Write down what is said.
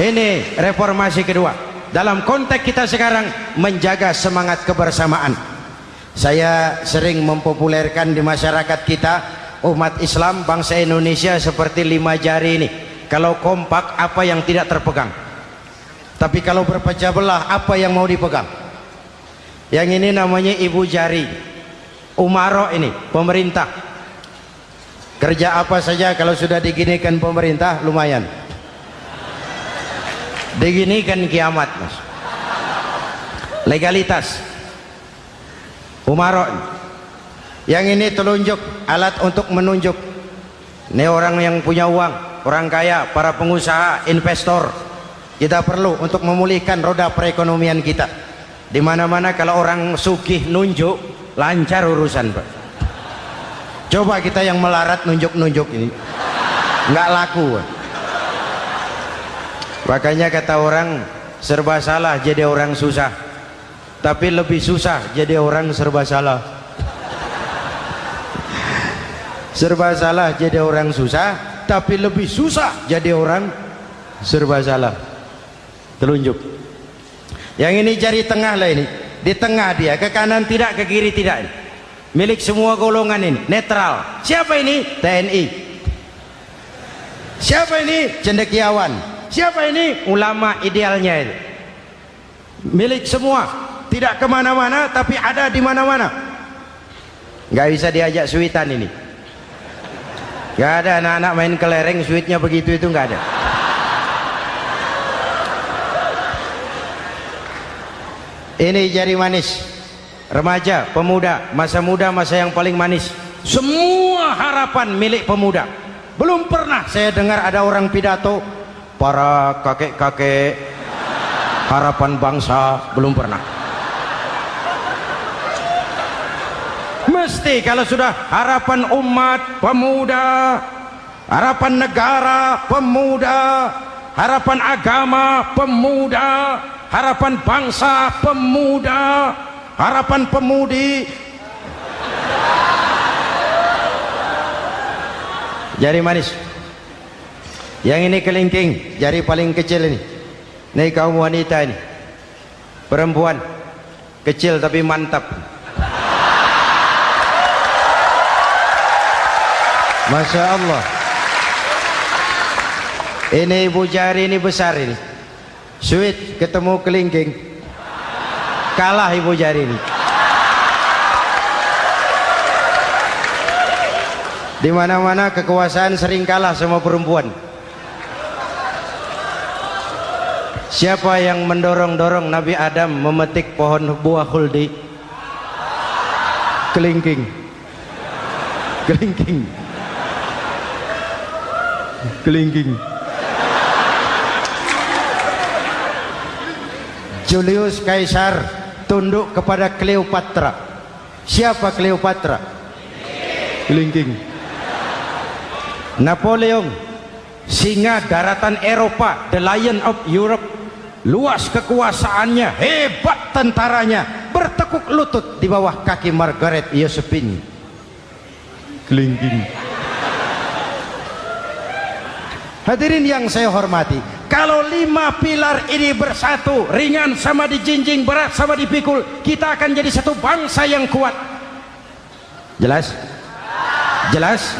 Ini reformasi kedua. Dalam konteks kita sekarang menjaga semangat kebersamaan. Saya sering mempopulerkan di masyarakat kita, umat Islam bangsa Indonesia seperti 5 jari ini. Kalau kompak, apa yang tidak terpegang? Tapi kalau berpecah belah, apa yang mau dipegang? Yang ini namanya ibu jari. Umaro ini, pemerintah. Kerja apa saja kalau sudah diginikan pemerintah, lumayan. Diginikan kiamat, Mas. Legalitas. Umaro. Yang ini telunjuk, alat untuk menunjuk. Ini orang yang punya uang, orang kaya, para pengusaha, investor. Kita perlu untuk memulihkan roda perekonomian kita. Di mana-mana kalau orang sugih nunjuk, lancar urusan, Pak. Coba kita yang melarat nunjuk-nunjuk ini, nggak laku. Makanya kata orang, serba salah jadi orang susah, tapi lebih susah jadi orang serba salah. Serba salah jadi orang susah, tapi lebih susah jadi orang serba salah. Telunjuk. Yang ini jari tengah lah ini, di tengah dia, ke kanan tidak, ke kiri tidak. Milik semua golongan ini, netral. Siapa ini? TNI. Siapa ini? Cendekiawan. Siapa ini? Ulama idealnya itu. Milik semua, tidak kemana-mana tapi ada di mana-mana. Nggak bisa diajak suitan ini. Nggak ada anak-anak main kelereng suitnya begitu, itu nggak ada. Ini jari manis. Remaja, pemuda, masa muda, masa yang paling manis. Semua harapan milik pemuda. Belum pernah saya dengar ada orang pidato, para kakek-kakek harapan bangsa, belum pernah. Mesti kalau sudah harapan umat, pemuda, harapan negara, pemuda, harapan agama, pemuda, harapan bangsa, pemuda, harapan pemudi. Jari manis. Yang ini kelingking, jari paling kecil ini. Ini kaum wanita ini, perempuan kecil tapi mantap. Masya Allah. Ini ibu jari ini besar ini. Sweet ketemu kelingking, kalah ibu jari ini. Di mana-mana kekuasaan sering kalah sama perempuan. Siapa yang mendorong-dorong Nabi Adam memetik pohon buah khuldi? Kelingking. Kelingking. Kelingking. Julius Caesar tunduk kepada Cleopatra. Siapa Cleopatra? Kelingking. Napoleon, singa daratan Eropa, the Lion of Europe. Luas kekuasaannya, hebat tentaranya, bertekuk lutut di bawah kaki Margaret Josephine. Kelingking. Hadirin yang saya hormati, kalau 5 pilar ini bersatu, ringan sama dijinjing, berat sama dipikul, kita akan jadi satu bangsa yang kuat. Jelas? Jelas?